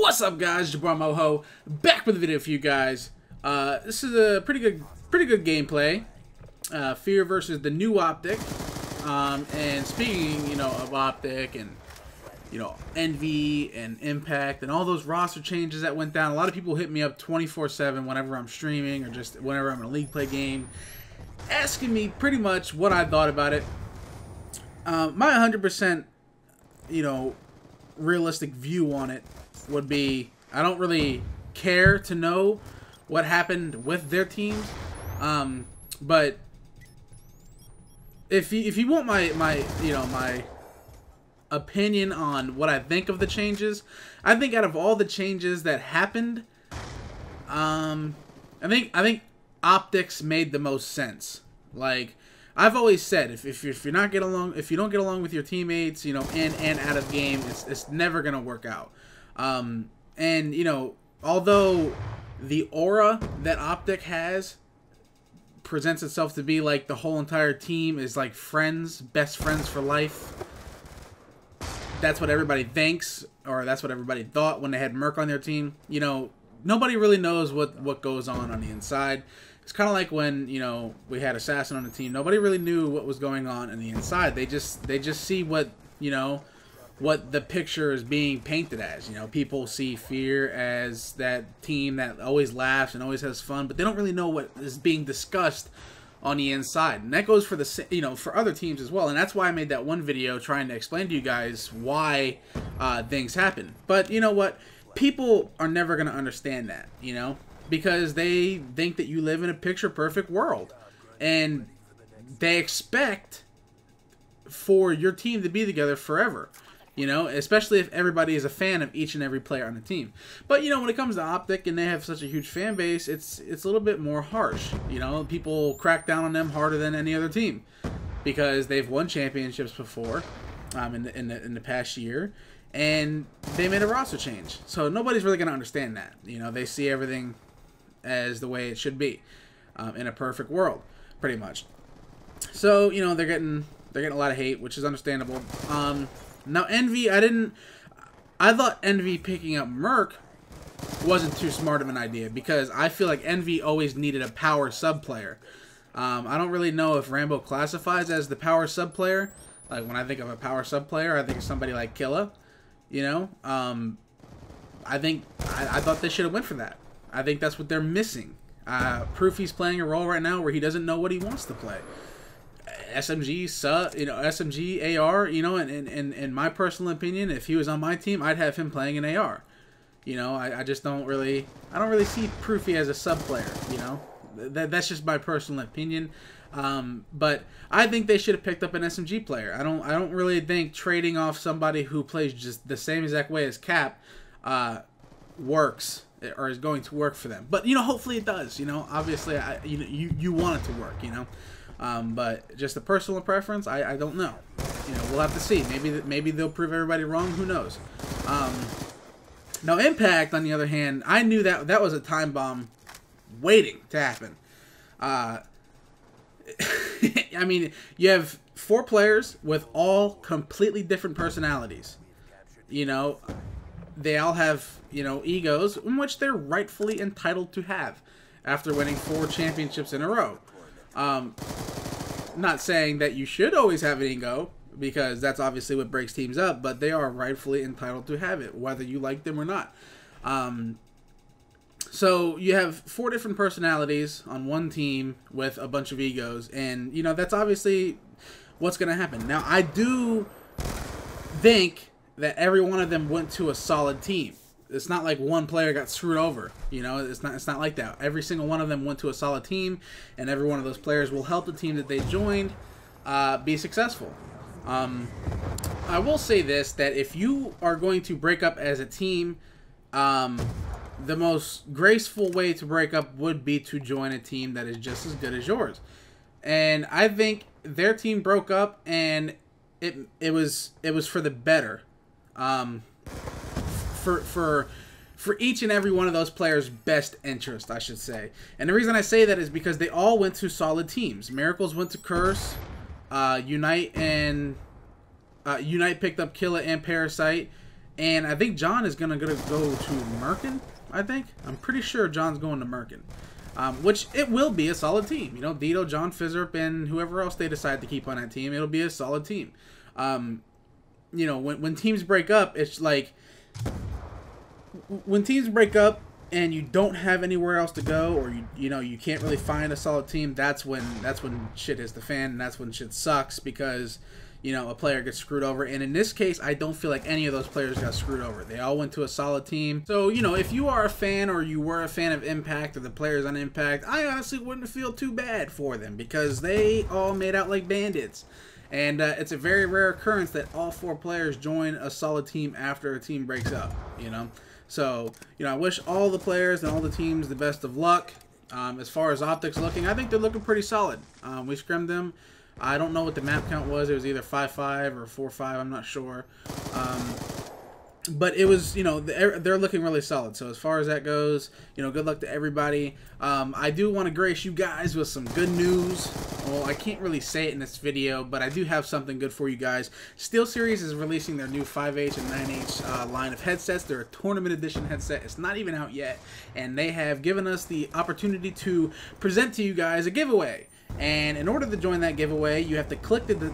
What's up, guys? Jabbar Moho back with a video for you guys. This is a pretty good gameplay. FeaR versus the new Optic. And speaking, of Optic and Envy and Impact and all those roster changes that went down, a lot of people hit me up 24/7 whenever I'm streaming or just whenever I'm in a league play game, asking me pretty much what I thought about it. My 100%, realistic view on it would be I don't really care to know what happened with their teams, but if you want my opinion on what I think of the changes, I think out of all the changes that happened, I think Optics made the most sense. Like I've always said, if you don't get along with your teammates, in and out of game, it's never gonna work out. And although the aura that Optic has presents itself to be like the whole entire team is like friends, best friends for life. That's what everybody thinks, or that's what everybody thought when they had Merc on their team. Nobody really knows what goes on the inside. It's kind of like when, we had Assassin on the team. Nobody really knew what was going on the inside. They just see what the picture is being painted as. People see FeaR as that team that always laughs and always has fun, but they don't really know what is being discussed on the inside. And that goes for for other teams as well. And that's why I made that one video trying to explain to you guys why things happen. But you know what? People are never going to understand that, because they think that you live in a picture-perfect world. And they expect for your team to be together forever. Especially if everybody is a fan of each and every player on the team. But, when it comes to Optic and they have such a huge fan base, it's a little bit more harsh. People crack down on them harder than any other team because they've won championships before in the past year, and they made a roster change. So nobody's really going to understand that. They see everything as the way it should be in a perfect world, pretty much. So, they're getting a lot of hate, which is understandable. Now Envy, I thought Envy picking up Merc wasn't too smart of an idea, because I feel like Envy always needed a power sub player. I don't really know if Rambo classifies as the power sub player. Like when I think of a power sub player, I think of somebody like Killa. I thought they should have went for that. I think that's what they're missing. Proofy's playing a role right now where he doesn't know what he wants to play. SMG, SMG, AR, in my personal opinion, if he was on my team, I'd have him playing an AR. I just don't really see Proofy as a sub player, That's just my personal opinion. But I think they should have picked up an SMG player. I don't really think trading off somebody who plays just the same exact way as Cap works or is going to work for them. But hopefully it does. Obviously, you want it to work. But just a personal preference, I don't know. We'll have to see. Maybe they'll prove everybody wrong. Who knows? Now Impact, on the other hand, I knew that was a time bomb waiting to happen. I mean, you have 4 players with all completely different personalities. They all have, egos, in which they're rightfully entitled to have after winning 4 championships in a row. Not saying that you should always have an ego, because that's obviously what breaks teams up, but they are rightfully entitled to have it, whether you like them or not. So you have 4 different personalities on one team with a bunch of egos, and that's obviously what's going to happen. Now, I do think that every one of them went to a solid team. It's not like one player got screwed over. It's not like that. Every single one of them went to a solid team, and every one of those players will help the team that they joined be successful. I will say this, that if you are going to break up as a team, the most graceful way to break up would be to join a team that is just as good as yours. And I think their team broke up, and it was for the better. For each and every one of those players' best interest, I should say. And the reason I say that is because they all went to solid teams. Miracles went to Curse. Unite picked up Killa and Parasite. And I think John is gonna go to Merkin. I'm pretty sure John's going to Merkin, which it will be a solid team. You know, Dito, John, Fizzerp, and whoever else they decide to keep on that team, it'll be a solid team. You know, when teams break up, it's like when teams break up and you don't have anywhere else to go, or you know you can't really find a solid team. That's when shit hits the fan, and that's when shit sucks, because you know a player gets screwed over. And in this case, I don't feel like any of those players got screwed over. They all went to a solid team. So you know, if you are a fan, or you were a fan of Impact or the players on Impact, I honestly wouldn't feel too bad for them, because they all made out like bandits. And it's a very rare occurrence that all 4 players join a solid team after a team breaks up, you know. So, you know, I wish all the players and all the teams the best of luck. As far as Optic's looking, I think they're looking pretty solid. We scrimmed them. I don't know what the map count was. It was either 5-5 or 4-5. I'm not sure. But it was, you know, they're looking really solid. So as far as that goes, you know, good luck to everybody. I do want to grace you guys with some good news. Well, I can't really say it in this video, but I do have something good for you guys. SteelSeries is releasing their new 5H and 9H line of headsets. They're a tournament edition headset. It's not even out yet. And they have given us the opportunity to present to you guys a giveaway. And in order to join that giveaway, you have to click the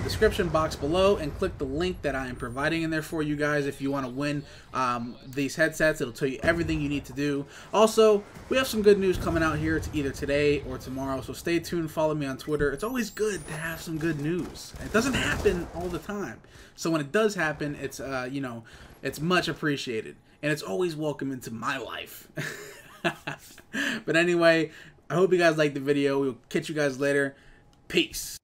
description box below and click the link that I am providing in there for you guys if you want to win these headsets. It'll tell you everything you need to do. Also, we have some good news coming out here either today or tomorrow, so stay tuned. Follow me on Twitter. It's always good to have some good news. It doesn't happen all the time. So when it does happen, it's, you know, it's much appreciated. And it's always welcome into my life. But anyway, I hope you guys liked the video. We'll catch you guys later. Peace.